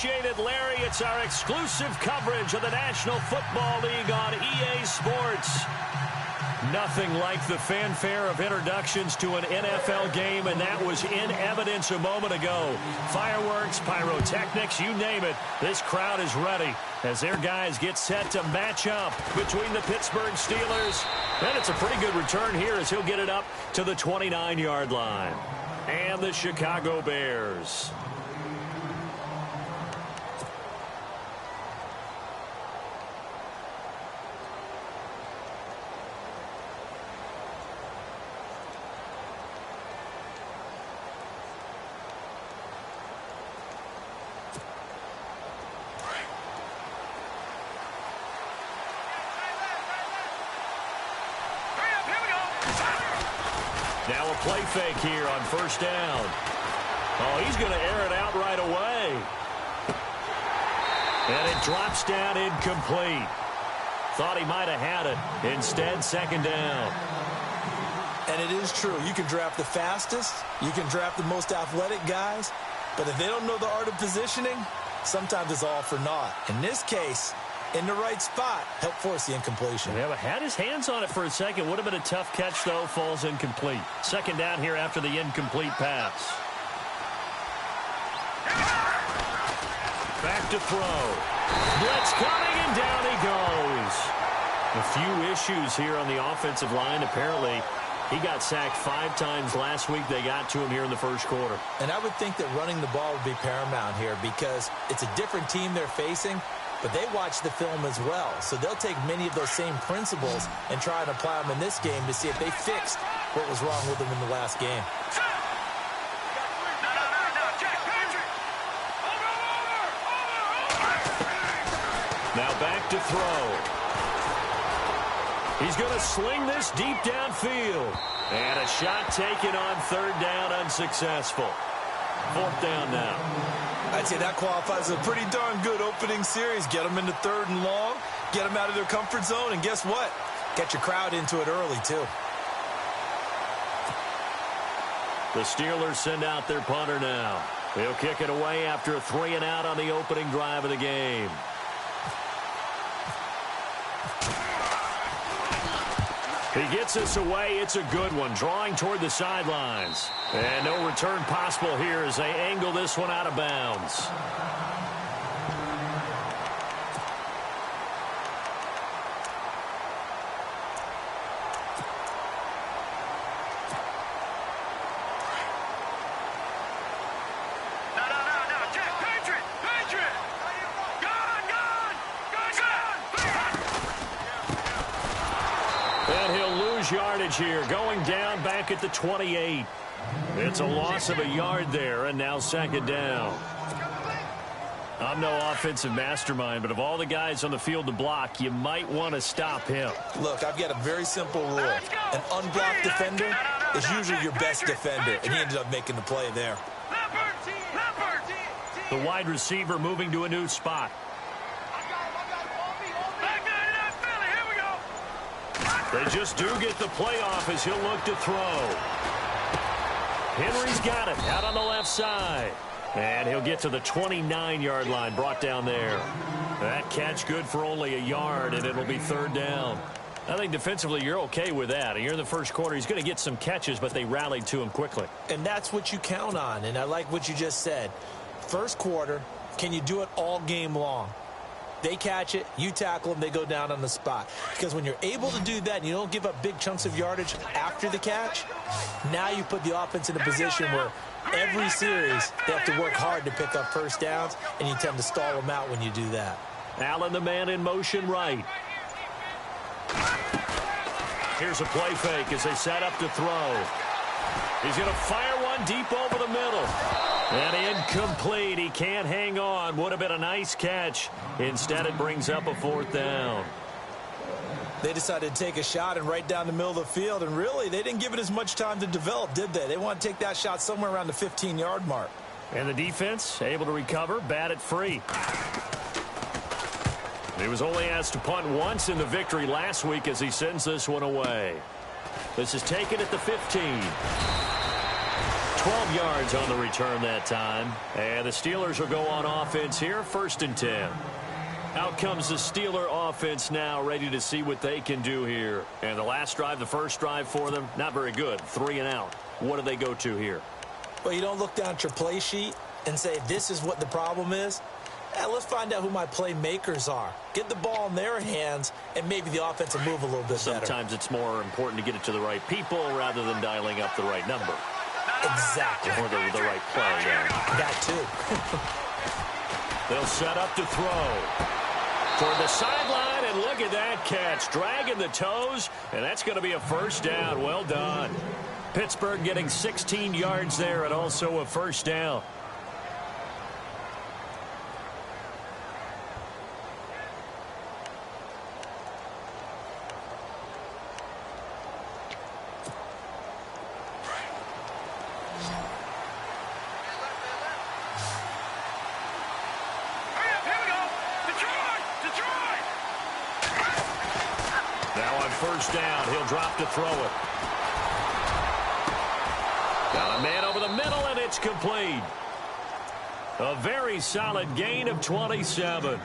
appreciate it, Larry. It's our exclusive coverage of the National Football League on EA Sports. Nothing like the fanfare of introductions to an NFL game, and that was in evidence a moment ago. Fireworks, pyrotechnics, you name it. This crowd is ready as their guys get set to match up between the Pittsburgh Steelers. And it's a pretty good return here as he'll get it up to the 29-yard line. And the Chicago Bears. Now a play fake here on first down. Oh, he's going to air it out right away. And it drops down incomplete. Thought he might have had it. Instead, second down. And it is true. You can draft the fastest. You can draft the most athletic guys. But if they don't know the art of positioning, sometimes it's all for naught. In this case, in the right spot, help force the incompletion. Yeah, but had his hands on it for a second. Would have been a tough catch, though. Falls incomplete. Second down here after the incomplete pass. Back to throw. Blitz coming, and down he goes. A few issues here on the offensive line. Apparently, he got sacked 5 times last week. They got to him here in the first quarter. And I would think that running the ball would be paramount here because it's a different team they're facing. But they watch the film as well, so they'll take many of those same principles and try and apply them in this game to see if they fixed what was wrong with them in the last game. Now back to throw. He's going to sling this deep downfield. And a shot taken on third down, unsuccessful. Fourth down now. I'd say that qualifies as a pretty darn good opening series. Get them into third and long, get them out of their comfort zone, and guess what? Get your crowd into it early, too. The Steelers send out their punter now. He'll kick it away after a 3-and-out on the opening drive of the game. He gets us away. It's a good one. Drawing toward the sidelines. And no return possible here as they angle this one out of bounds. Yardage here, going down back at the 28. It's a loss of a yard there, and now second down. I'm no offensive mastermind, but of all the guys on the field to block, you might want to stop him. Look, I've got a very simple rule. An unblocked defender is usually your best defender, and he ended up making the play there. The wide receiver moving to a new spot. They just do get the playoff as he'll look to throw. Henry's got it out on the left side. And he'll get to the 29-yard line, brought down there. That catch good for only a yard, and it'll be third down. I think defensively you're okay with that. Here in the first quarter, he's going to get some catches, but they rallied to him quickly. And that's what you count on, and I like what you just said. First quarter, can you do it all game long? They catch it, you tackle them, they go down on the spot. Because when you're able to do that and you don't give up big chunks of yardage after the catch, now you put the offense in a position where every series they have to work hard to pick up first downs, and you tend to stall them out when you do that. Allen, the man in motion right. Here's a play fake as they set up to throw. He's going to fire one deep over the middle. And incomplete. He can't hang on. Would have been a nice catch. Instead, it brings up a fourth down. They decided to take a shot and right down the middle of the field, and really, they didn't give it as much time to develop, did they? They want to take that shot somewhere around the 15-yard mark. And the defense able to recover, bat it free. He was only asked to punt once in the victory last week as he sends this one away. This is taken at the 15. 12 yards on the return that time. And the Steelers will go on offense here, 1st and 10. Out comes the Steeler offense now, ready to see what they can do here. And the last drive, the first drive for them, not very good. 3 and out. What do they go to here? Well, you don't look down at your play sheet and say, this is what the problem is. Let's find out who my playmakers are. Get the ball in their hands, and maybe the offense will move a little bit better. Sometimes it's more important to get it to the right people rather than dialing up the right number. Exactly. Or the right play, yeah. That too. They'll set up to throw. Toward the sideline, and look at that catch. Dragging the toes, and that's going to be a first down. Well done. Pittsburgh getting 16 yards there and also a first down. First down. He'll drop to throw it. Got a man over the middle, and it's complete. A very solid gain of 27.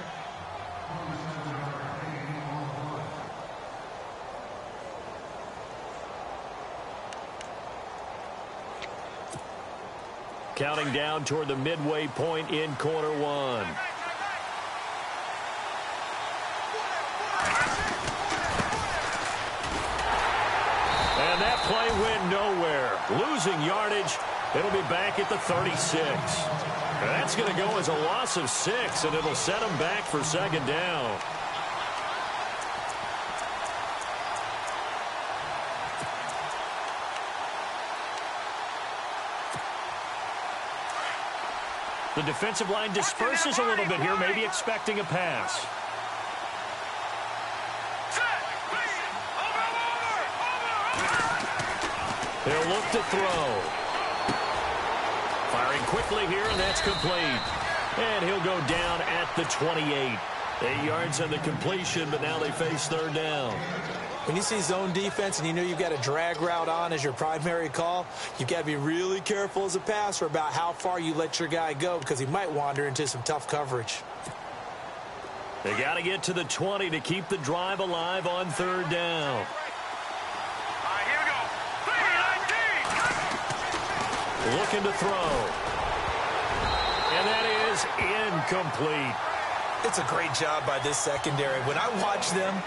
Counting down toward the midway point in quarter one. And that play went nowhere. Losing yardage. It'll be back at the 36. And that's going to go as a loss of 6, and it'll set them back for 2nd down. The defensive line disperses a little bit here, maybe expecting a pass. He'll look to throw. Firing quickly here, and that's complete. And he'll go down at the 28. 8 yards on the completion, but now they face 3rd down. When you see zone defense and you know you've got a drag route on as your primary call, you've got to be really careful as a passer about how far you let your guy go because he might wander into some tough coverage. They got to get to the 20 to keep the drive alive on 3rd down. Looking to throw. And that is incomplete. It's a great job by this secondary. When I watch them,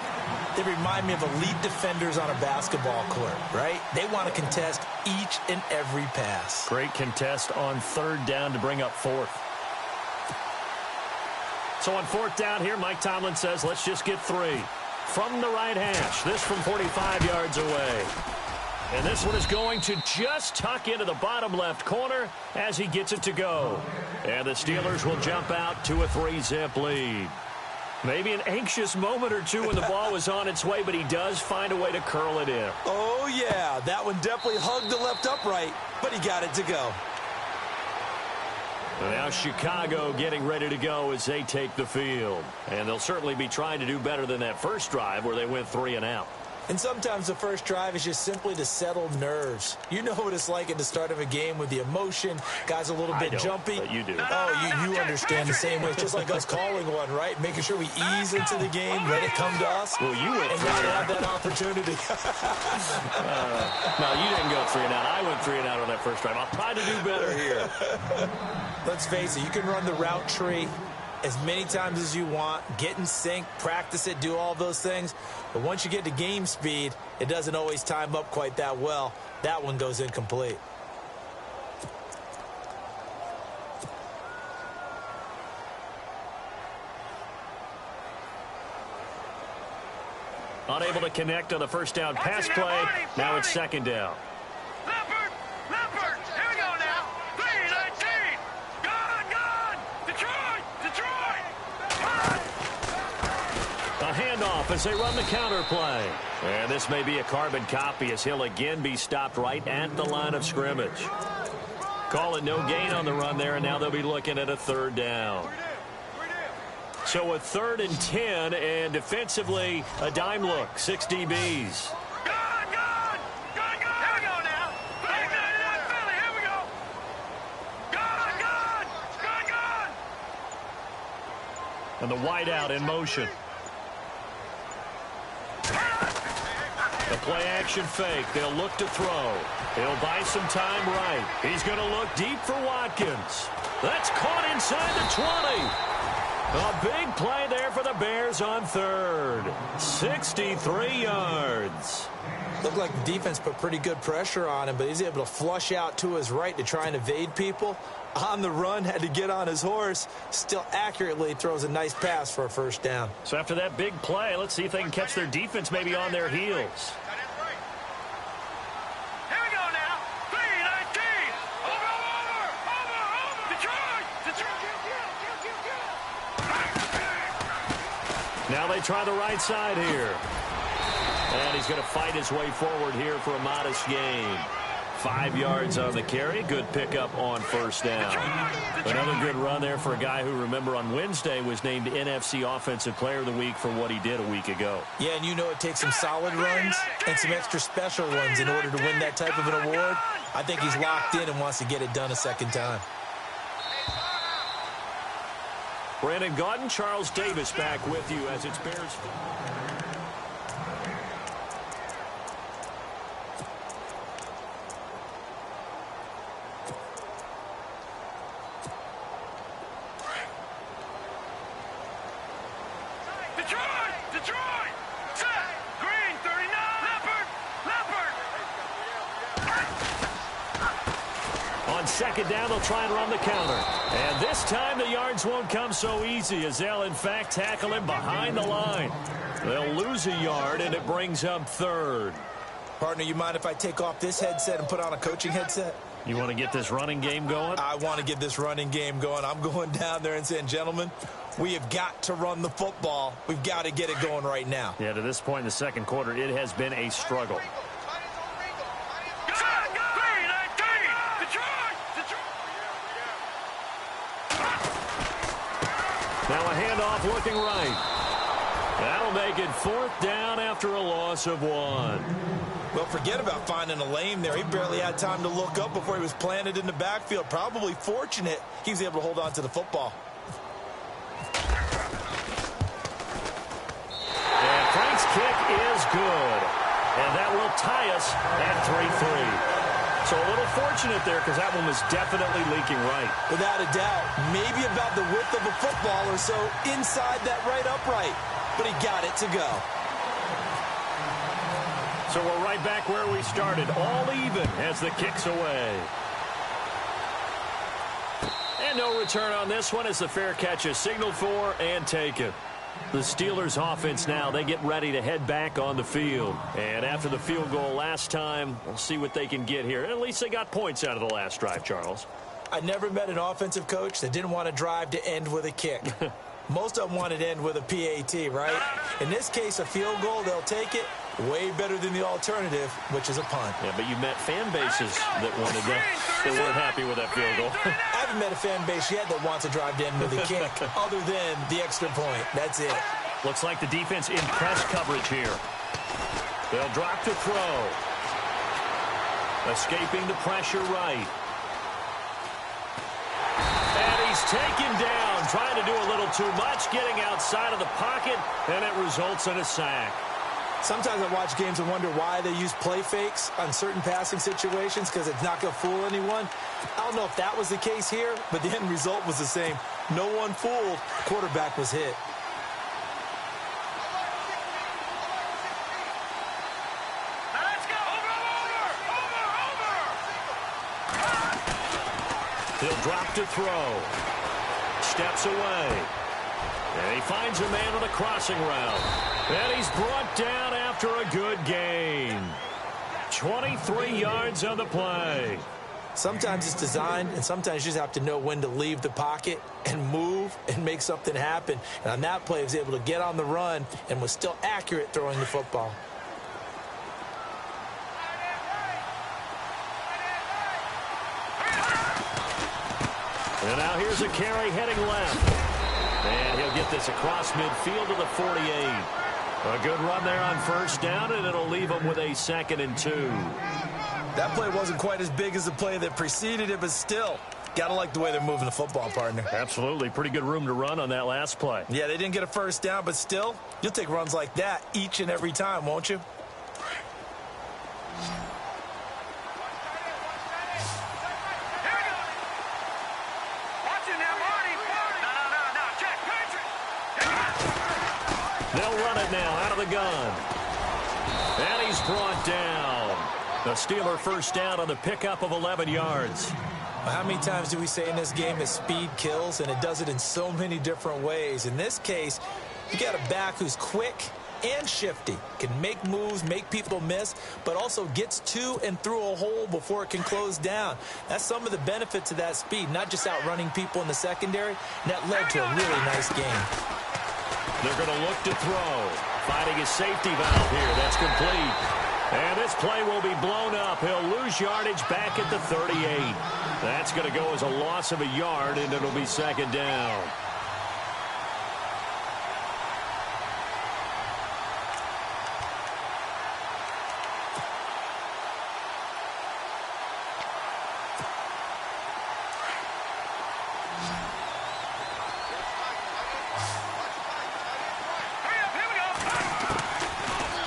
they remind me of elite defenders on a basketball court, right? They want to contest each and every pass. Great contest on 3rd down to bring up 4th. So on 4th down here, Mike Tomlin says, let's just get 3. From the right hash. This from 45 yards away. And this one is going to just tuck into the bottom left corner as he gets it to go. And the Steelers will jump out to a 3-zip lead. Maybe an anxious moment or two when the ball was on its way, but he does find a way to curl it in. Oh, yeah. That one definitely hugged the left upright, but he got it to go. Now Chicago getting ready to go as they take the field. And they'll certainly be trying to do better than that first drive where they went 3 and out. And sometimes the first drive is just simply to settle nerves. You know what it's like at the start of a game with the emotion. Guys a little bit jumpy. But you do. Oh, you understand the same way. It's just like us calling one, right? Making sure we ease into the game, let it come to us. Well, you went 3 and out. And now have that opportunity. No, you didn't go 3 and out. I went 3 and out on that first drive. I'll try to do better here. Let's face it, you can run the route tree as many times as you want, get in sync, practice it, do all those things. But once you get to game speed, it doesn't always time up quite that well. That one goes incomplete. Unable to connect on the first down pass play. Now it's 2nd down. Handoff as they run the counter play. And this may be a carbon copy as he'll again be stopped right at the line of scrimmage. Call it no gain on the run there, and now they'll be looking at a 3rd down. So a 3rd and 10, and defensively a dime look, 6 DBs. And the wideout in motion. The play-action fake. They'll look to throw. He'll buy some time right. He's going to look deep for Watkins. That's caught inside the 20. A big play there for the Bears on third. 63 yards. Looked like the defense put pretty good pressure on him, but he's able to flush out to his right to try and evade people. On the run, had to get on his horse. Still accurately throws a nice pass for a first down. So after that big play, let's see if they can catch their defense maybe on their heels. Now they try the right side here. And he's going to fight his way forward here for a modest gain. 5 yards on the carry. Good pickup on first down. Another good run there for a guy who, remember, on Wednesday was named NFC Offensive Player of the Week for what he did a week ago. Yeah, and you know it takes some solid runs and some extra special ones in order to win that type of an award. I think he's locked in and wants to get it done a second time. Brandon Gaudin, Charles Davis back with you as it's Bears. Second down, they'll try and run the counter. And this time the yards won't come so easy as they'll, in fact, tackle him behind the line. They'll lose a yard, and it brings up third. Partner, you mind if I take off this headset and put on a coaching headset? You want to get this running game going? I want to get this running game going. I'm going down there and saying, gentlemen, we have got to run the football. We've got to get it going right now. Yeah, to this point in the second quarter, it has been a struggle. Now a handoff looking right. That'll make it fourth down after a loss of 1. Well, forget about finding a lane there. He barely had time to look up before he was planted in the backfield. Probably fortunate he was able to hold on to the football. And Frank's kick is good. And that will tie us at 3-3. So a little fortunate there because that one was definitely leaking right. Without a doubt. Maybe about the width of a football or so inside that right upright. But he got it to go. So we're right back where we started. All even as the kick's away. And no return on this one as the fair catch is signaled for and taken. The Steelers offense now, they get ready to head back on the field. And after the field goal last time, we'll see what they can get here. At least they got points out of the last drive, Charles. I never met an offensive coach that didn't want to drive to end with a kick. Most of them wanted to end with a PAT, right? In this case, a field goal, they'll take it. Way better than the alternative, which is a punt. Yeah, but you met fan bases that wanted that, that weren't happy with that field goal. I haven't met a fan base yet that wants to drive to end with a kick, other than the extra point. That's it. Looks like the defense in press coverage here. They'll drop to throw. Escaping the pressure right. And he's taken down, trying to do a little too much, getting outside of the pocket, and it results in a sack. Sometimes I watch games and wonder why they use play fakes on certain passing situations because it's not going to fool anyone. I don't know if that was the case here, but the end result was the same. No one fooled. Quarterback was hit. Let's go. Over. He'll drop to throw. Steps away. And he finds a man with a crossing route. And he's brought down after a good gain. 23 yards on the play. Sometimes it's designed, and sometimes you just have to know when to leave the pocket and move and make something happen. And on that play, he was able to get on the run and was still accurate throwing the football. And now here's a carry heading left. And he'll get this across midfield to the 48. A good run there on first down, and it'll leave him with a 2nd and 2. That play wasn't quite as big as the play that preceded it, but still, Gotta like the way they're moving the football, partner. Absolutely. Pretty good room to run on that last play. Yeah, they didn't get a first down, but still, you'll take runs like that each and every time, won't you? They'll run it now out of the gun. And he's brought down. The Steeler first down on the pickup of 11 yards. How many times do we say in this game that speed kills, and it does it in so many different ways? In this case, you got a back who's quick and shifty, can make moves, make people miss, but also gets to and through a hole before it can close down. That's some of the benefits of that speed, not just outrunning people in the secondary, and that led to a really nice game. They're going to look to throw. Finding his safety valve here. That's complete. And this play will be blown up. He'll lose yardage back at the 38. That's going to go as a loss of a yard, and it'll be second down.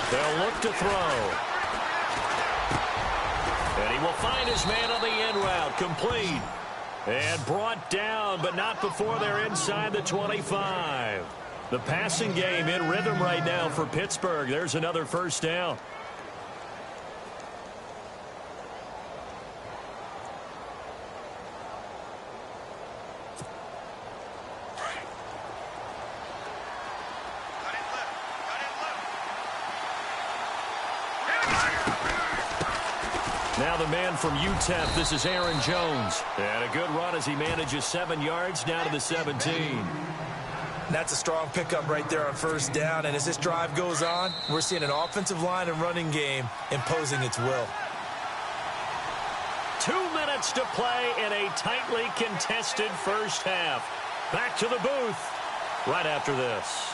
They'll look to throw. And he will find his man on the end route. Complete. And brought down, but not before they're inside the 25. The passing game in rhythm right now for Pittsburgh. There's another first down. Now the man from UTEP, this is Aaron Jones. And a good run as he manages 7 yards down to the 17. That's a strong pickup right there on first down. And as this drive goes on, we're seeing an offensive line and running game imposing its will. 2 minutes to play in a tightly contested first half. Back to the booth right after this.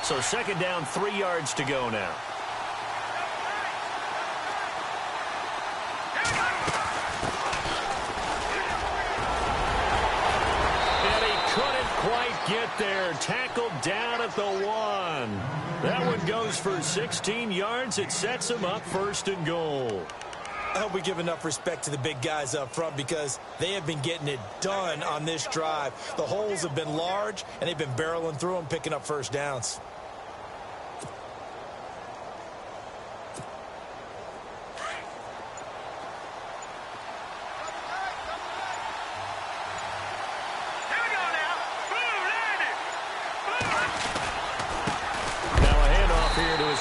So second down, 3 yards to go now. And he couldn't quite get there. Tackled down at the 1. That one goes for 16 yards. It sets him up first and goal. I hope we give enough respect to the big guys up front because they have been getting it done on this drive. The holes have been large, and they've been barreling through them, picking up first downs.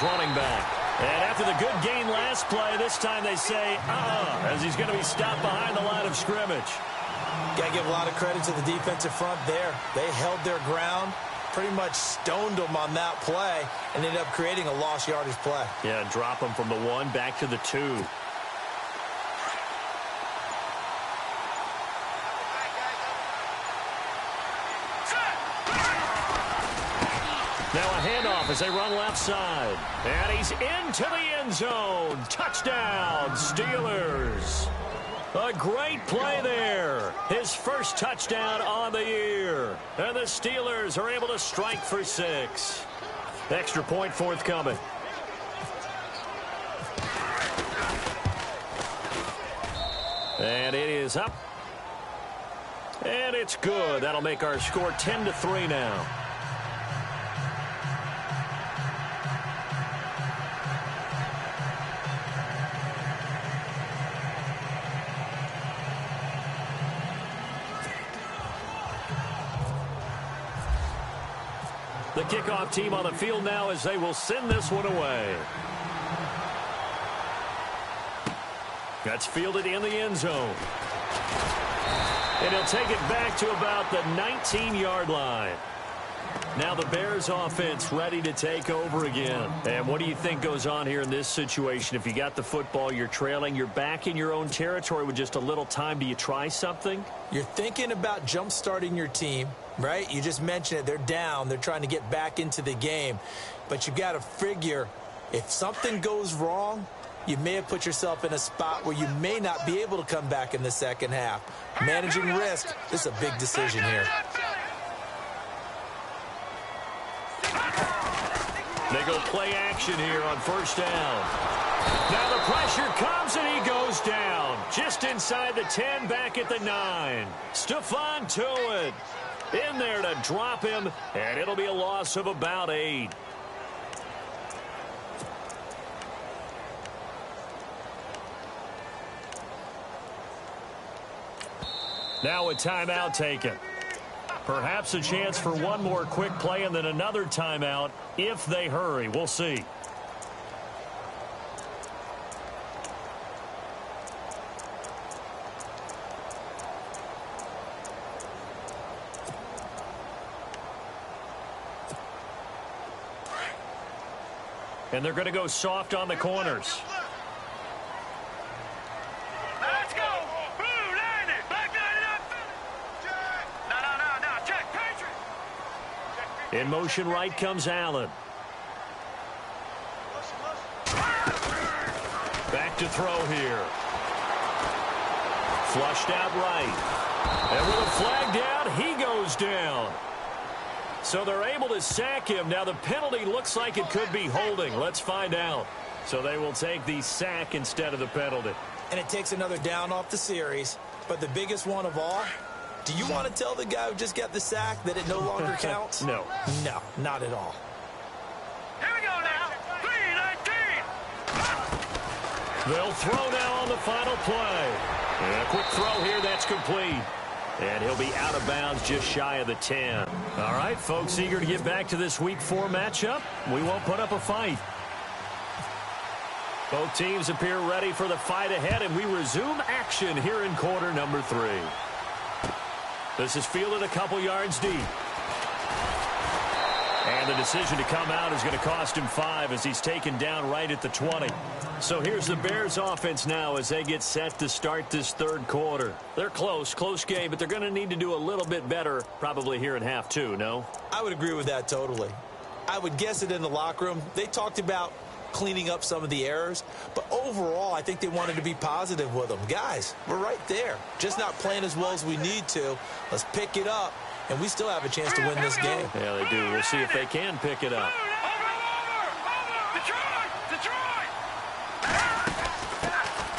Running back. And after the good gain last play, this time they say, as he's going to be stopped behind the line of scrimmage. Got to give a lot of credit to the defensive front there. They held their ground, pretty much stoned them on that play, and ended up creating a lost yardage play. Yeah, drop them from the 1 back to the 2. Now a handoff as they run left side. And he's into the end zone. Touchdown, Steelers. A great play there. His first touchdown on the year. And the Steelers are able to strike for 6. Extra point forthcoming. And it is up. And it's good. That'll make our score 10-3 now. The kickoff team on the field now as they will send this one away. That's fielded in the end zone. And he'll take it back to about the 19-yard line. Now the Bears offense ready to take over again. And what do you think goes on here in this situation? If you got the football, you're trailing, you're back in your own territory with just a little time. Do you try something? You're thinking about jump-starting your team, right? You just mentioned it. They're down. They're trying to get back into the game. But you got to figure if something goes wrong, you may have put yourself in a spot where you may not be able to come back in the second half. Managing risk, this is a big decision here. They go play action here on first down. Now the pressure comes and he goes down. Just inside the 10, back at the 9. Stephon Tuitt in there to drop him, and it'll be a loss of about 8. Now a timeout taken. Perhaps a chance for one more quick play and then another timeout if they hurry. We'll see. And they're going to go soft on the corners. In motion right comes Allen. Back to throw here. Flushed out right. And with a flag down, he goes down. So they're able to sack him. Now the penalty looks like it could be holding. Let's find out. So they will take the sack instead of the penalty. And it takes another down off the series. But the biggest one of all, do you want to tell the guy who just got the sack that it no longer counts? No. No, not at all. Here we go now. 3-19. They'll throw now on the final play. And a quick throw here, that's complete. And he'll be out of bounds just shy of the 10. All right, folks, eager to get back to this Week 4 matchup. We won't put up a fight. Both teams appear ready for the fight ahead, and we resume action here in quarter number 3. This is fielded a couple yards deep. And the decision to come out is going to cost him 5 as he's taken down right at the 20. So here's the Bears offense now as they get set to start this third quarter. They're close game, but they're going to need to do a little bit better probably here in half 2, no? I would agree with that totally. I would guess it in the locker room. They talked about cleaning up some of the errors, but overall I think they wanted to be positive with them. Guys, we're right there, just not playing as well as we need to. Let's pick it up, and we still have a chance to win this game. Yeah, they do. We'll see if they can pick it up.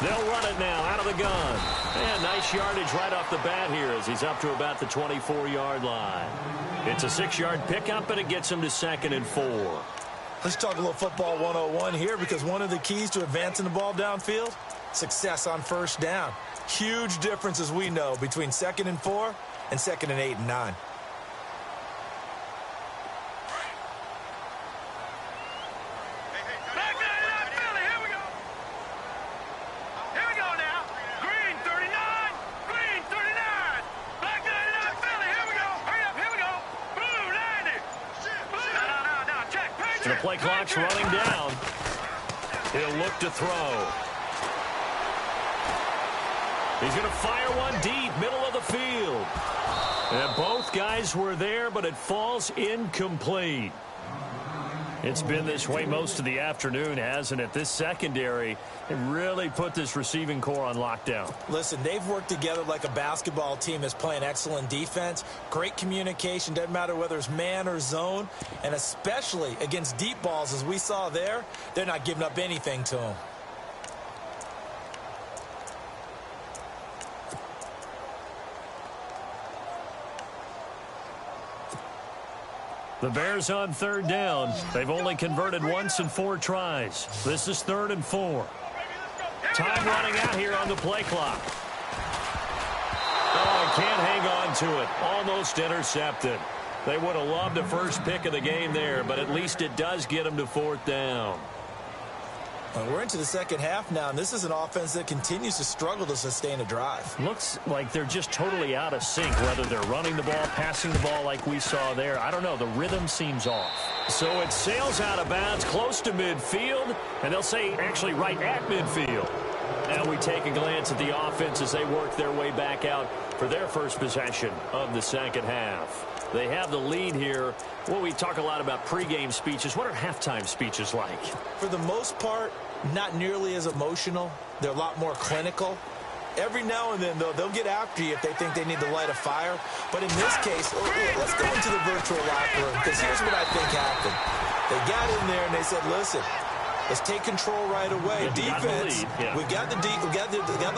They'll run it now out of the gun. And nice yardage right off the bat here as he's up to about the 24-yard line. It's a 6-yard pickup, and it gets him to 2nd and 4. Let's talk a little football 101 here, because one of the keys to advancing the ball downfield, success on first down. Huge difference, as we know, between 2nd and 4 and 2nd and 8 and 9. The play clock's running down. He'll look to throw. He's going to fire one deep, middle of the field. And both guys were there, but it falls incomplete. It's been this way most of the afternoon, hasn't it? This secondary, it really put this receiving core on lockdown. Listen, they've worked together like a basketball team that's playing excellent defense. Great communication, doesn't matter whether it's man or zone. And especially against deep balls, as we saw there, they're not giving up anything to them. The Bears on 3rd down. They've only converted once in 4 tries. This is 3rd and 4. Time running out here on the play clock. Oh, can't hang on to it. Almost intercepted. They would have loved a first pick of the game there, but at least it does get them to 4th down. We're into the second half now, and this is an offense that continues to struggle to sustain a drive. Looks like they're just totally out of sync, whether they're running the ball, passing the ball like we saw there. I don't know. The rhythm seems off. So it sails out of bounds close to midfield, and they'll say actually right at midfield. Now we take a glance at the offense as they work their way back out for their first possession of the second half. They have the lead here. Well, we talk a lot about pregame speeches. What are halftime speeches like? For the most part, not nearly as emotional. They're a lot more clinical. Every now and then, though, they'll get after you if they think they need to light a fire. But in this case, let's go into the virtual locker room, because here's what I think happened. They got in there and they said, listen, let's take control right away. Defense, we got the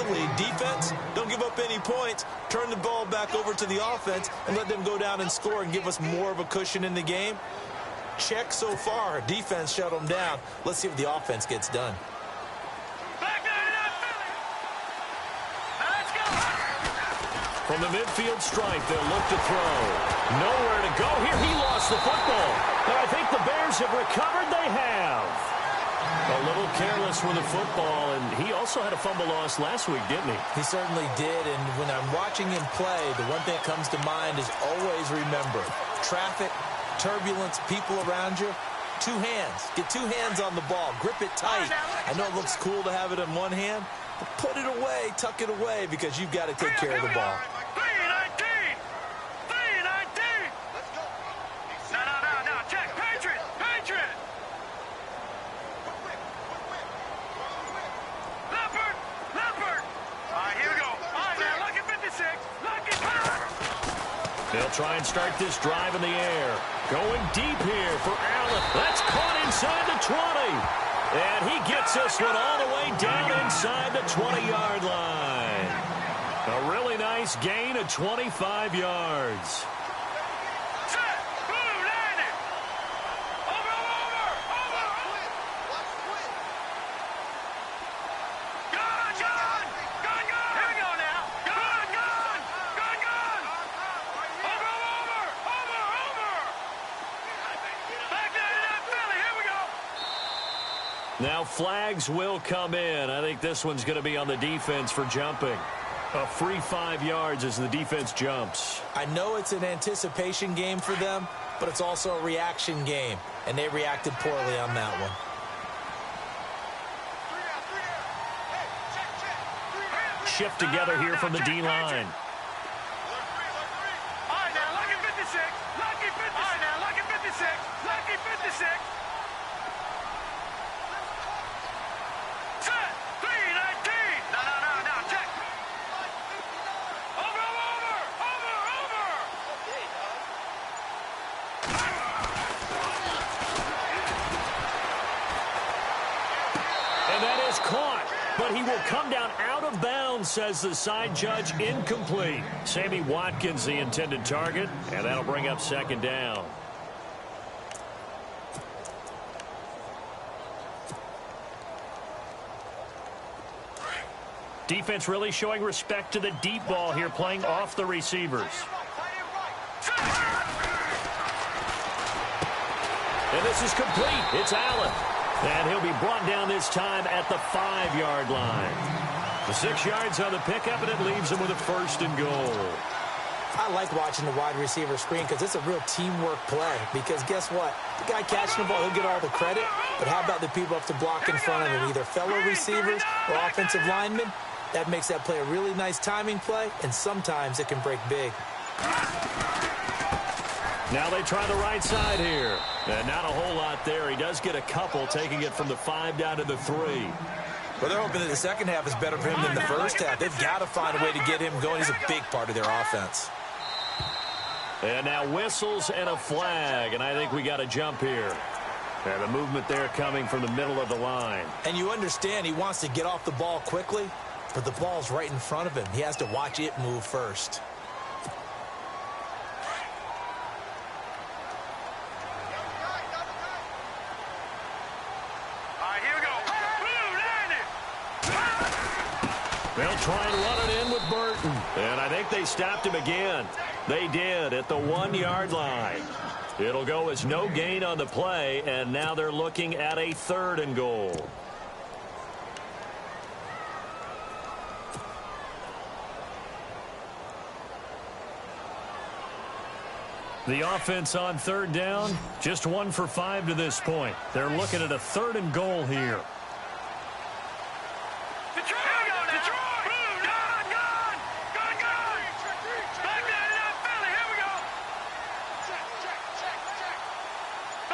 lead. Defense, don't give up any points. Turn the ball back over to the offense and let them go down and score and give us more of a cushion in the game. Check so far. Defense shut them down. Let's see if the offense gets done. From the midfield stripe, they'll look to throw. Nowhere to go here. He lost the football. But I think the Bears have recovered. They have. A little careless with the football, and he also had a fumble loss last week, didn't he? He certainly did, and when I'm watching him play, the one thing that comes to mind is always remember, traffic, turbulence, people around you, two hands. Get two hands on the ball. Grip it tight. I know it looks cool to have it in one hand, but put it away, tuck it away, because you've got to take care of the ball. 319! 319! Let's go. No, check. Patriot! Leopard! All right, here we go. All right, now, lucky 56. Lucky power! They'll try and start this drive in the air. Going deep here for Allen. That's caught inside the 20. And he gets this one all the way down inside the 20-yard line. A really nice gain of 25 yards. Set! Blue, landed! Over! Gun! Here we go now! Gun! Over! Back down to that Philly, here we go! Now flags will come in. I think this one's going to be on the defense for jumping. A free 5 yards as the defense jumps. I know it's an anticipation game for them, but it's also a reaction game, and they reacted poorly on that one. Shift together here from the D-line. All right, now, lucky 56. All right, now, lucky 56. Set! 319! No, check. Over! And that is caught. But he will come down out of bounds, says the side judge. Incomplete. Sammy Watkins, the intended target. And that'll bring up second down. Defense really showing respect to the deep ball here, playing off the receivers. And this is complete. It's Allen. And he'll be brought down this time at the 5-yard line. The 6 yards on the pickup, and it leaves him with a first and goal. I like watching the wide receiver screen because it's a real teamwork play. Because guess what? The guy catching the ball, he'll get all the credit. But how about the people up to block in front of him, either fellow receivers or offensive linemen? That makes that play a really nice timing play, and sometimes it can break big. Now they try the right side here. And not a whole lot there. He does get a couple, taking it from the 5 down to the 3. Well, they're hoping that the second half is better for him than the first half. They've got to find a way to get him going. He's a big part of their offense. And now whistles and a flag, and I think we got a jump here. And the movement there coming from the middle of the line. And you understand he wants to get off the ball quickly, but the ball's right in front of him. He has to watch it move first. They'll try and run it in with Burton. And I think they stopped him again. They did at the 1-yard line. It'll go as no gain on the play, and now they're looking at a 3rd and goal. The offense on third down, just 1 for 5 to this point. They're looking at a 3rd and goal here.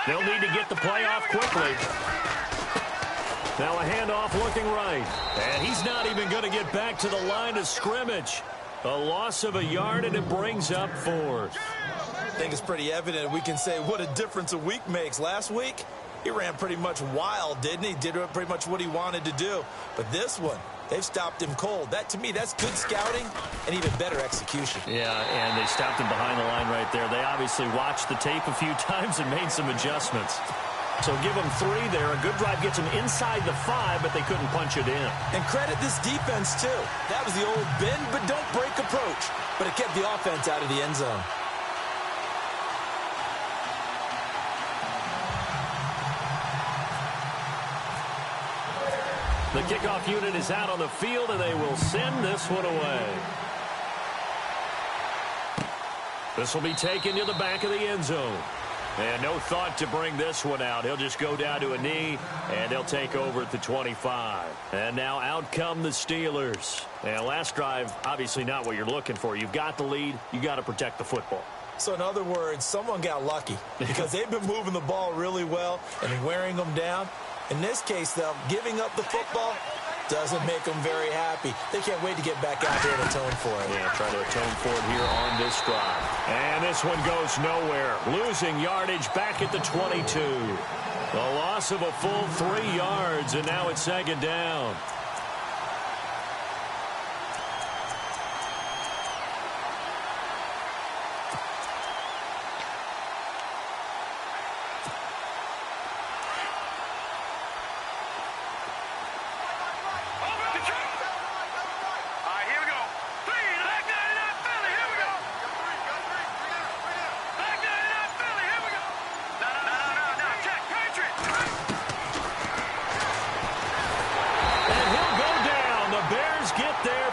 They'll need to get the play off quickly. Now a handoff looking right. And he's not even going to get back to the line of scrimmage. A loss of a yard, and it brings up 4th. I think it's pretty evident we can say what a difference a week makes. Last week, he ran pretty much wild, didn't he? Did pretty much what he wanted to do. But this one, they've stopped him cold. That, to me, that's good scouting and even better execution. Yeah, and they stopped him behind the line right there. They obviously watched the tape a few times and made some adjustments. So give them 3 there. A good drive gets them inside the 5, but they couldn't punch it in. And credit this defense, too. That was the old bend but don't break approach. But it kept the offense out of the end zone. The kickoff unit is out on the field, and they will send this one away. This will be taken to the back of the end zone. And no thought to bring this one out. He'll just go down to a knee, and they'll take over at the 25. And now out come the Steelers. And last drive, obviously not what you're looking for. You've got the lead. You got to protect the football. So in other words, someone got lucky because they've been moving the ball really well and wearing them down. In this case, though, giving up the football doesn't make them very happy. They can't wait to get back out there and atone for it. Yeah, try to atone for it here on this drive. And this one goes nowhere. Losing yardage back at the 22. The loss of a full 3 yards, and now it's 2nd down.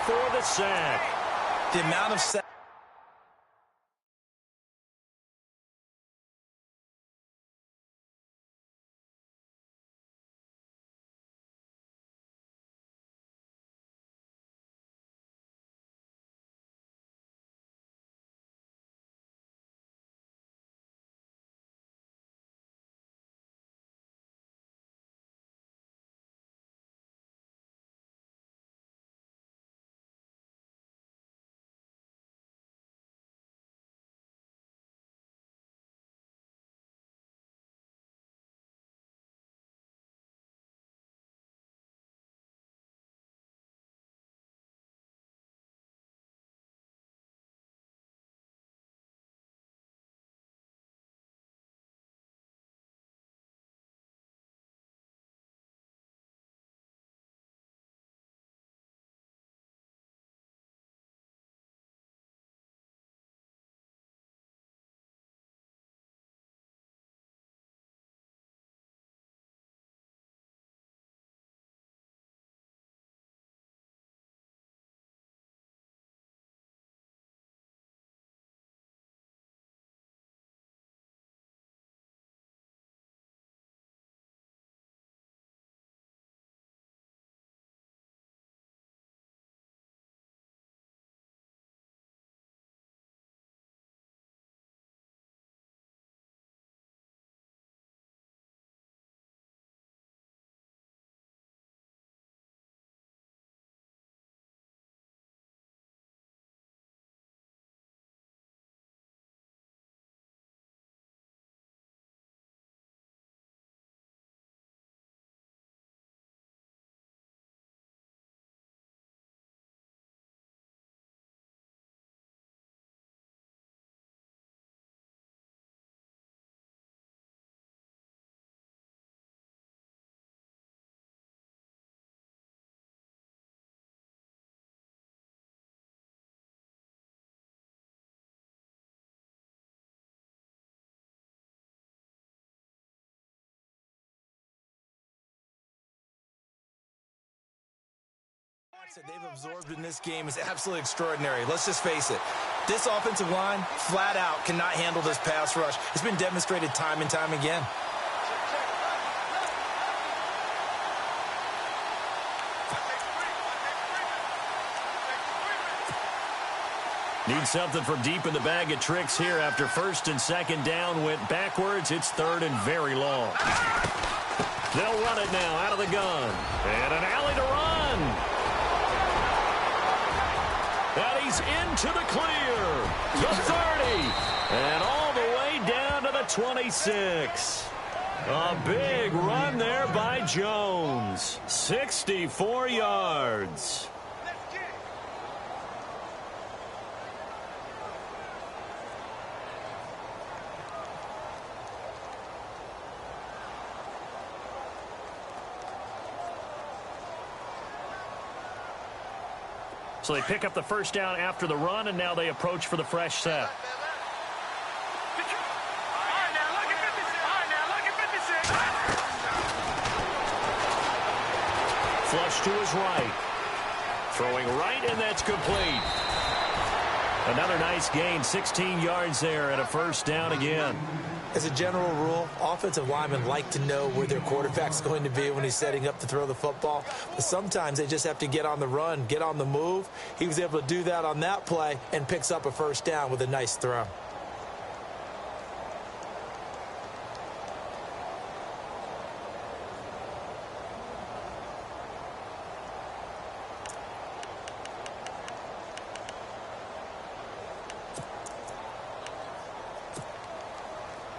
For the sack. The amount of sacks. That they've absorbed in this game is absolutely extraordinary. Let's just face it. This offensive line, flat out, cannot handle this pass rush. It's been demonstrated time and time again. Need something from deep in the bag of tricks here after first and second down went backwards. It's third and very long. They'll run it now out of the gun. And an alley to run. And he's into the clear. The 30. And all the way down to the 26. A big run there by Jones. 64 yards. So they pick up the first down after the run, and now they approach for the fresh set. Flush to his right. Throwing right, and that's complete. Another nice gain, 16 yards there, and a first down again. As a general rule, offensive linemen like to know where their quarterback's going to be when he's setting up to throw the football. But sometimes they just have to get on the run, get on the move. He was able to do that on that play and picks up a first down with a nice throw.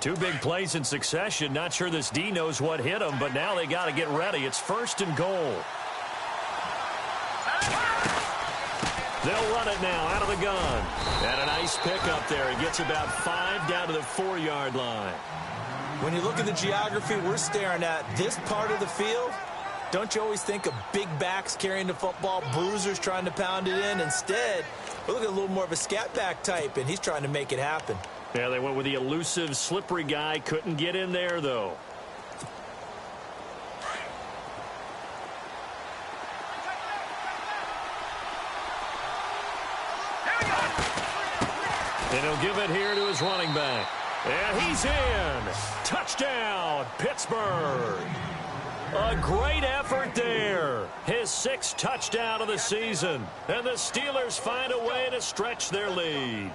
Two big plays in succession. Not sure this D knows what hit him, but now they got to get ready. It's first and goal. They'll run it now out of the gun. And a nice pickup there. He gets about 5 down to the 4-yard line. When you look at the geography we're staring at, this part of the field, don't you always think of big backs carrying the football, bruisers trying to pound it in? Instead, we're looking at a little more of a scat back type, and he's trying to make it happen. Yeah, they went with the elusive, slippery guy. Couldn't get in there, though. And he'll give it here to his running back. And he's in. Touchdown, Pittsburgh. A great effort there. His 6th touchdown of the season. And the Steelers find a way to stretch their lead.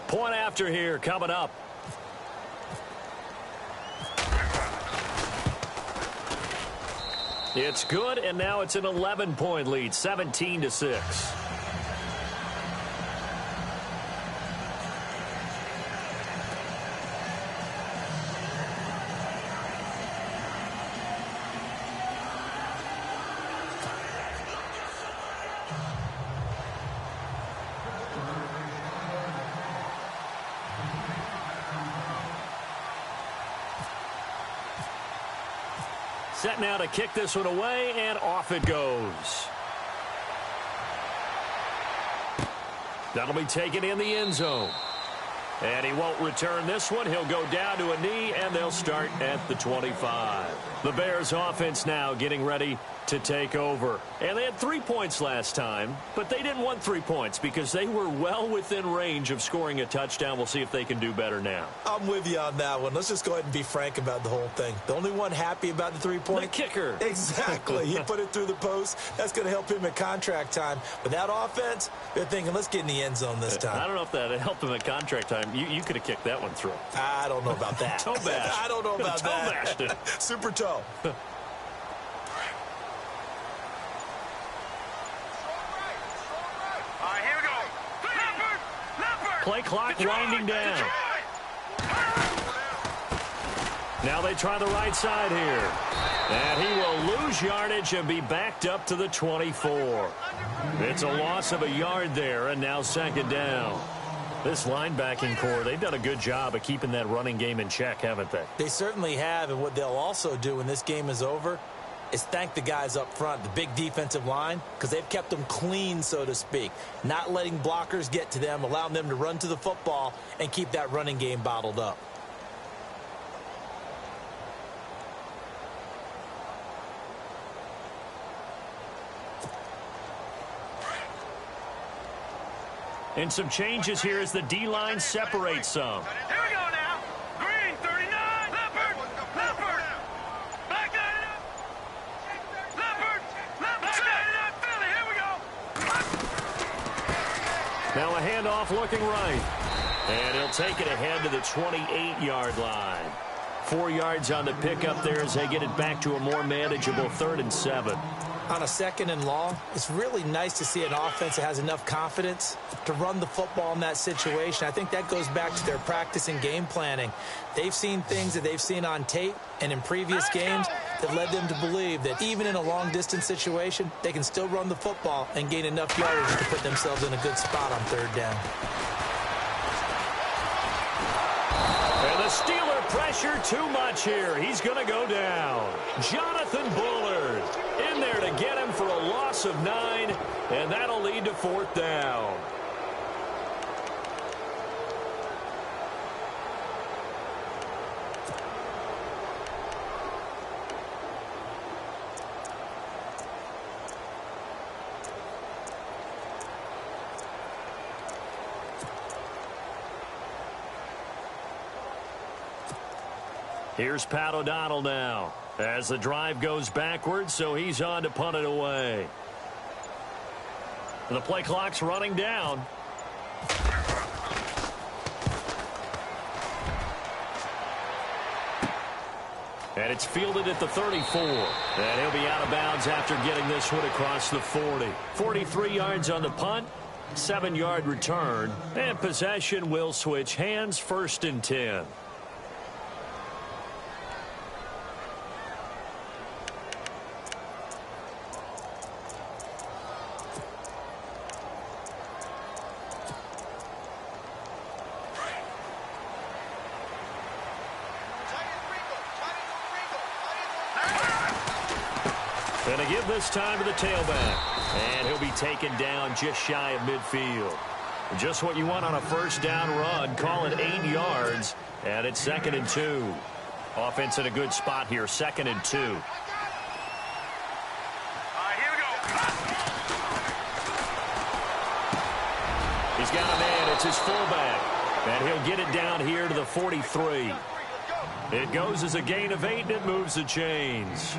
Point after here coming up. It's good, and now it's an 11-point lead, 17-6. Set now to kick this one away, and off it goes. That'll be taken in the end zone. And he won't return this one. He'll go down to a knee, and they'll start at the 25. The Bears offense now getting ready to take over. And they had 3 points last time, but they didn't want 3 points because they were well within range of scoring a touchdown. We'll see if they can do better now. I'm with you on that one. Let's just go ahead and be frank about the whole thing. The only one happy about the 3-point? The kicker. Exactly. He put it through the post. That's going to help him at contract time. But that offense, they're thinking, let's get in the end zone this time. I don't know if that helped him at contract time. You could have kicked that one through. I don't know about that. Toe bash. I don't know about toe that. Toe bashed it. Super toe. Play clock winding down. Now they try the right side here. And he will lose yardage and be backed up to the 24. It's a loss of a yard there, and now second down. This linebacking core, they've done a good job of keeping that running game in check, haven't they? They certainly have, and what they'll also do when this game is over is thank the guys up front, the big defensive line, because they've kept them clean, so to speak, not letting blockers get to them, allowing them to run to the football and keep that running game bottled up. And some changes here as the D-line separates some. Here we go now. Green, 39. Leopard. Leopard. Back 99. Leopard. Leopard. 99. Philly. Here we go. Now a handoff looking right. And he'll take it ahead to the 28-yard line. 4 yards on the pickup there as they get it back to a more manageable 3rd and 7. On a 2nd and long, it's really nice to see an offense that has enough confidence to run the football in that situation. I think that goes back to their practice and game planning. They've seen things that they've seen on tape and in previous games that led them to believe that even in a long-distance situation, they can still run the football and gain enough yardage to put themselves in a good spot on 3rd down. And the Steeler pressure too much here. He's going to go down. Jonathan Bullard in there to get him for a loss of 9, and that'll lead to 4th down. Here's Pat O'Donnell now as the drive goes backwards, so he's on to punt it away. The play clock's running down. And it's fielded at the 34. And he'll be out of bounds after getting this one across the 40. 43 yards on the punt, 7-yard return, and possession will switch hands, 1st and 10. Going to give this time to the tailback. And he'll be taken down just shy of midfield. Just what you want on a 1st down run. Call it 8 yards. And it's 2nd and 2. Offense in a good spot here. 2nd and 2. All right, here we go. He's got a man. It's his fullback. And he'll get it down here to the 43. It goes as a gain of 8, and it moves the chains.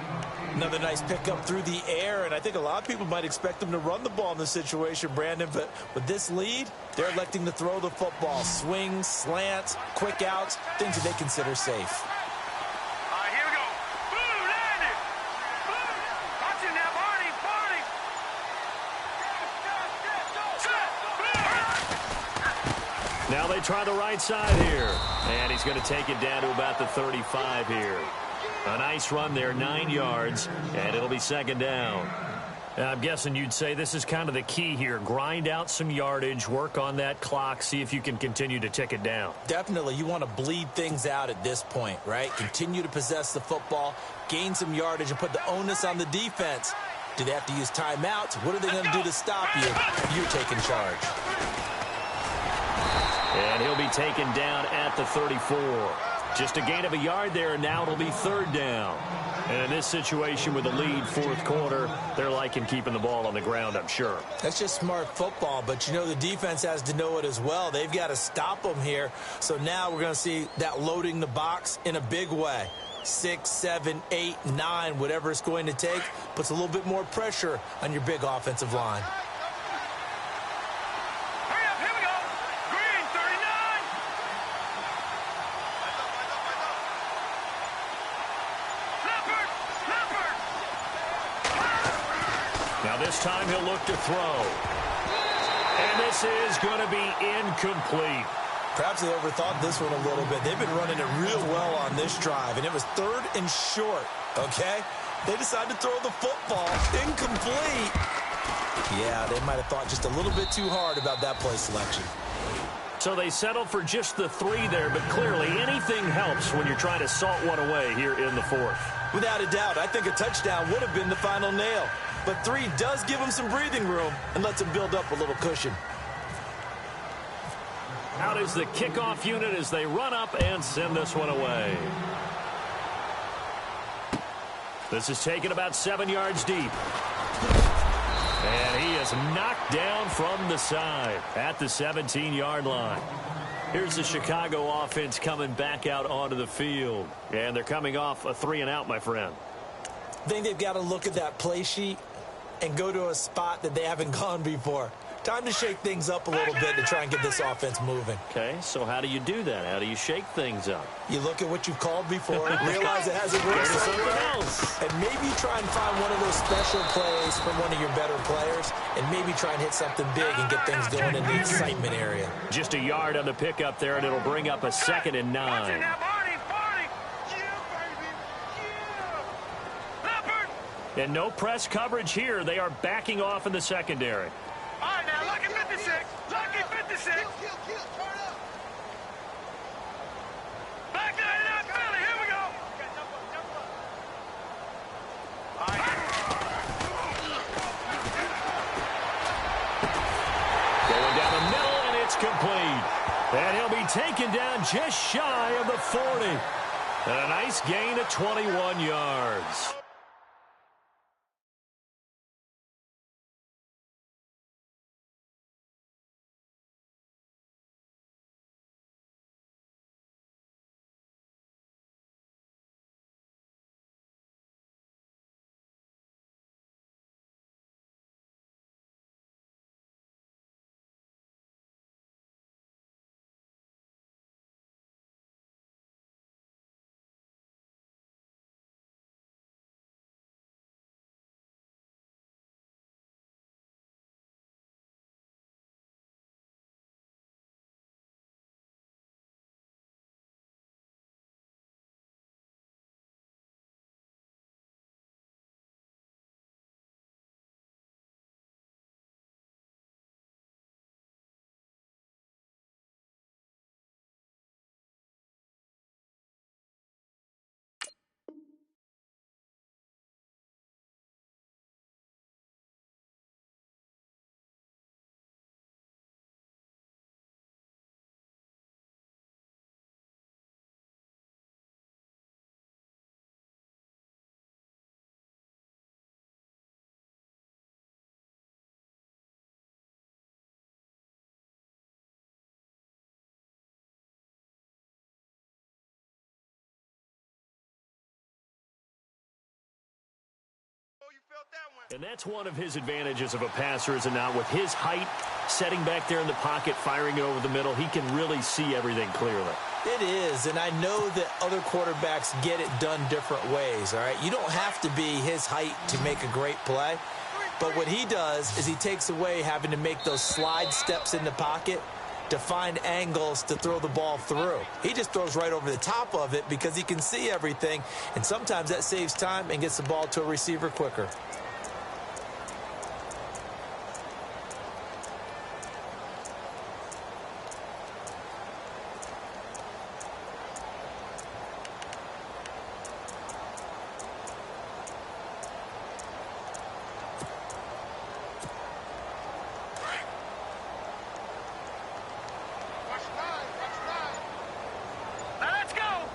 Another nice pickup through the air, and I think a lot of people might expect them to run the ball in this situation, Brandon, but with this lead, they're electing to throw the football. Swings, slants, quick outs, things that they consider safe. All right, here we go. Blue, landed. Blue. Watch it now, Barney. Barney. Blue. Now they try the right side here. And he's going to take it down to about the 35 here. A nice run there, 9 yards, and it'll be 2nd down. I'm guessing you'd say this is kind of the key here. Grind out some yardage, work on that clock, see if you can continue to tick it down. Definitely, you want to bleed things out at this point, right? Continue to possess the football, gain some yardage, and put the onus on the defense. Do they have to use timeouts? What are they going to do to stop you if you're taking charge? And he'll be taken down at the 34. Just a gain of a yard there, and now it'll be 3rd down. And in this situation with the lead 4th quarter, they're liking keeping the ball on the ground, I'm sure. That's just smart football, but you know the defense has to know it as well. They've got to stop them here. So now we're going to see that loading the box in a big way. 6, 7, 8, 9, whatever it's going to take, puts a little bit more pressure on your big offensive line. This time he'll look to throw. And this is going to be incomplete. Perhaps they overthought this one a little bit. They've been running it real well on this drive, and it was 3rd and short, okay? They decided to throw the football. Incomplete. Yeah, they might have thought just a little bit too hard about that play selection. So they settled for just the 3 there, but clearly anything helps when you're trying to salt one away here in the 4th. Without a doubt, I think a touchdown would have been the final nail. But 3 does give them some breathing room and lets them build up a little cushion. Out is the kickoff unit as they run up and send this one away. This is taken about 7 yards deep. And he is knocked down from the side at the 17-yard line. Here's the Chicago offense coming back out onto the field. And they're coming off a 3-and-out, my friend. I think they've got to look at that play sheet and go to a spot that they haven't gone before. Time to shake things up a little bit to try and get this offense moving. Okay, so how do you do that? How do you shake things up? You look at what you've called before, realize it hasn't worked somewhere else, and maybe try and find one of those special plays from one of your better players, and maybe try and hit something big and get things going in the excitement area. Just a yard on the pickup there, and it'll bring up a 2nd and 9. And no press coverage here. They are backing off in the secondary. All right, now, lucky 56. Lucky 56. Turn up. Back to that Philly. Here we go. All right. Going down the middle, and it's complete. And he'll be taken down just shy of the 40. And a nice gain of 21 yards. And that's one of his advantages of a passer, is it not? With his height, setting back there in the pocket, firing it over the middle, he can really see everything clearly. It is, and I know that other quarterbacks get it done different ways, all right? You don't have to be his height to make a great play, but what he does is he takes away having to make those slide steps in the pocket to find angles to throw the ball through. He just throws right over the top of it because he can see everything, and sometimes that saves time and gets the ball to a receiver quicker.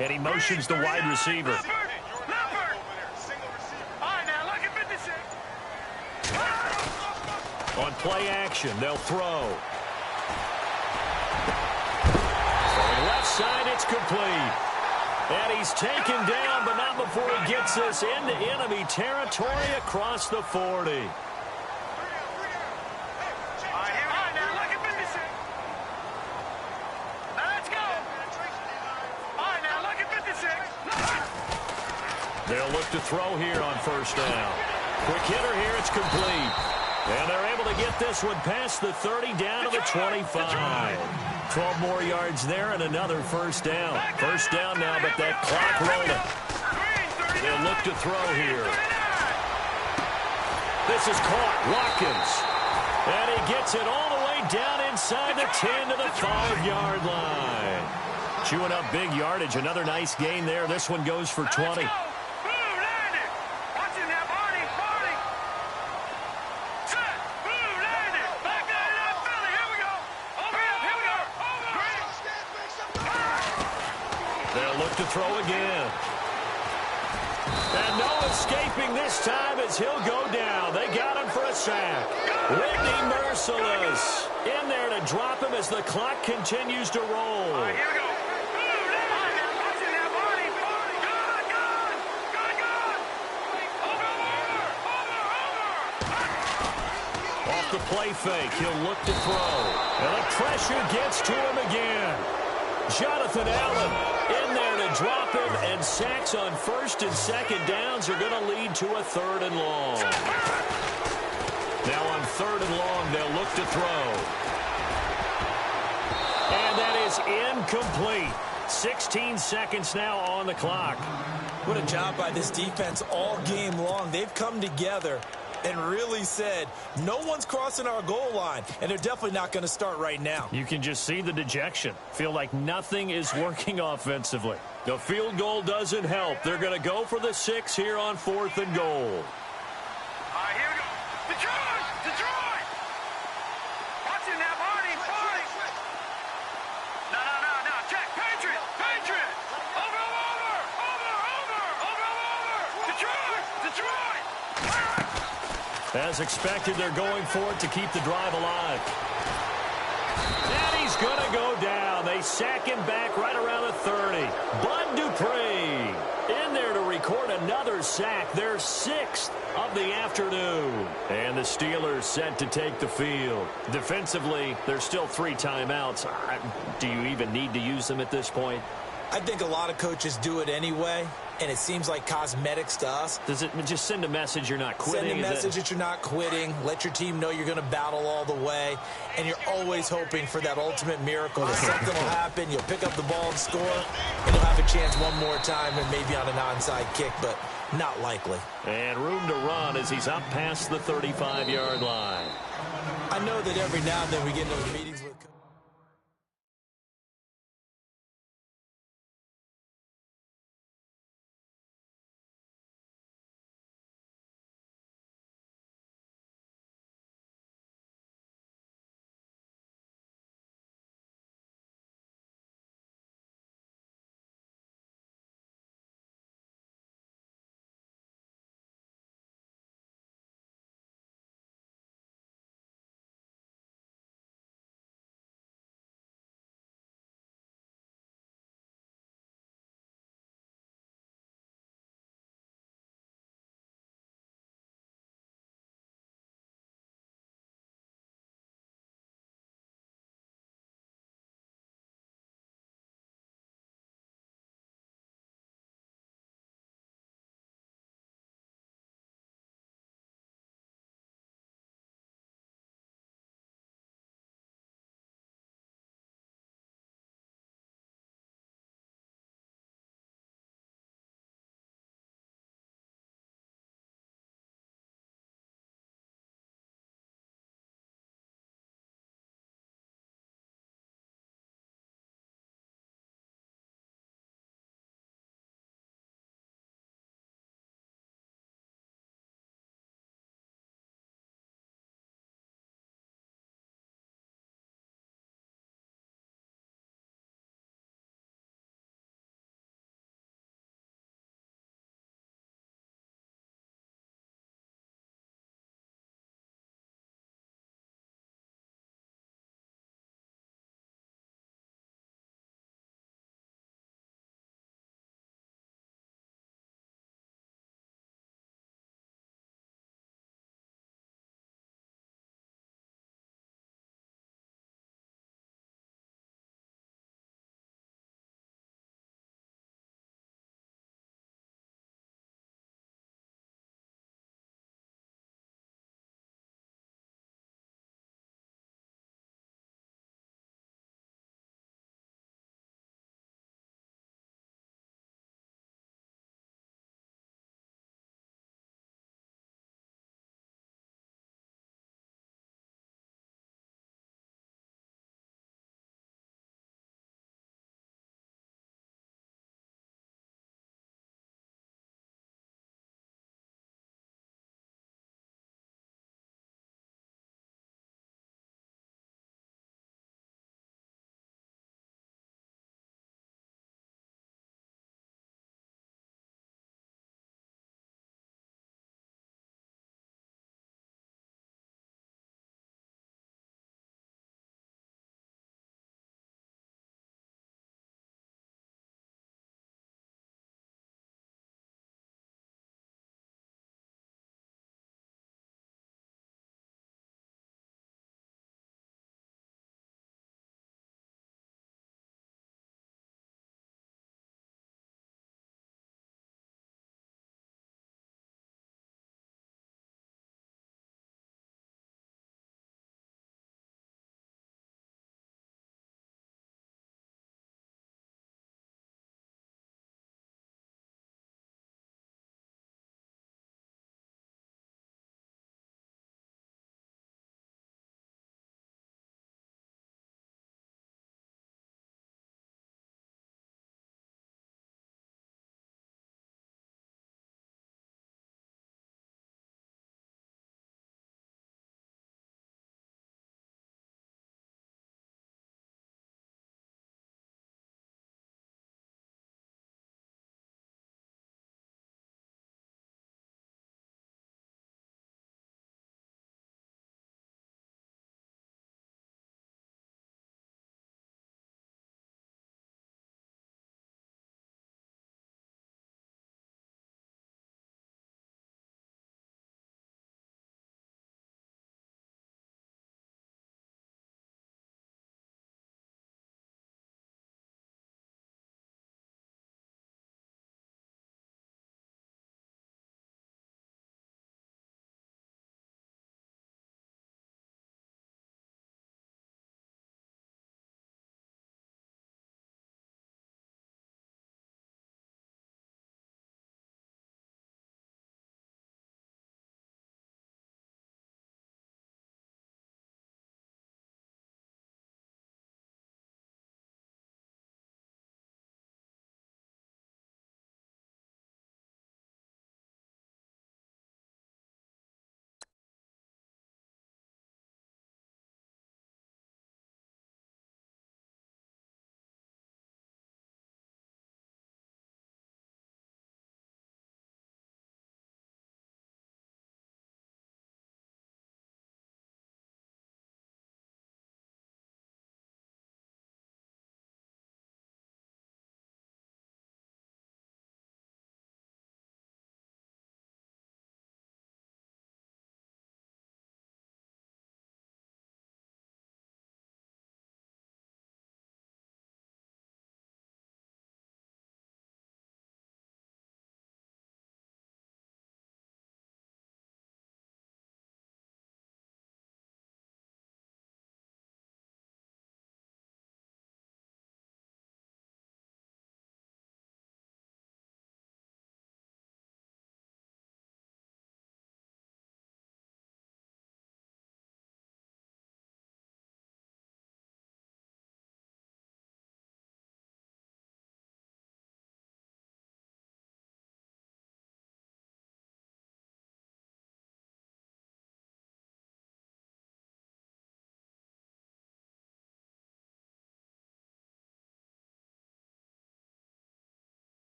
And he motions the wide receiver. On play action, they'll throw. Going left side, it's complete. And he's taken down, but not before he gets this into enemy territory across the 40. They'll look to throw here on first down. Quick hitter here, it's complete. And they're able to get this one past the 30 down to the 25. 12 more yards there and another first down. First down now, but that clock rolling. They'll look to throw here. This is caught. Watkins. And he gets it all the way down inside the 10 to the 5-yard line. Chewing up big yardage. Another nice gain there. This one goes for 20. They'll look to throw again. And no escaping this time as he'll go down. They got him for a sack. Whitney Merciless in there to drop him as the clock continues to roll. All right, here we go. Off the play fake, he'll look to throw. And the pressure gets to him again. Jonathan Allen in there to drop him, and sacks on first and second downs are going to lead to a 3rd and long. Now on 3rd and long, they'll look to throw. And that is incomplete. 16 seconds now on the clock. What a job by this defense all game long. They've come together and really said, no one's crossing our goal line, and they're definitely not going to start right now. You can just see the dejection. Feel like nothing is working offensively. The field goal doesn't help. They're going to go for the 6 here on 4th and goal. All right, here we go. Detroit! Detroit! Watching that party, party! No. Check. Patriot! Patriot! Over! Detroit! As expected, they're going for it to keep the drive alive. And he's going to go down. They sack him back right around the 30. Bud Dupree in there to record another sack, their 6th of the afternoon. And the Steelers set to take the field. Defensively, there's still 3 timeouts. Do you even need to use them at this point? I think a lot of coaches do it anyway, and it seems like cosmetics to us. Does it just send a message you're not quitting? Send a message that you're not quitting. Let your team know you're going to battle all the way, and you're always hoping for that ultimate miracle that something will happen. You'll pick up the ball and score, and you'll have a chance one more time and maybe on an onside kick, but not likely. And room to run as he's up past the 35-yard line. I know that every now and then we get into those meetings with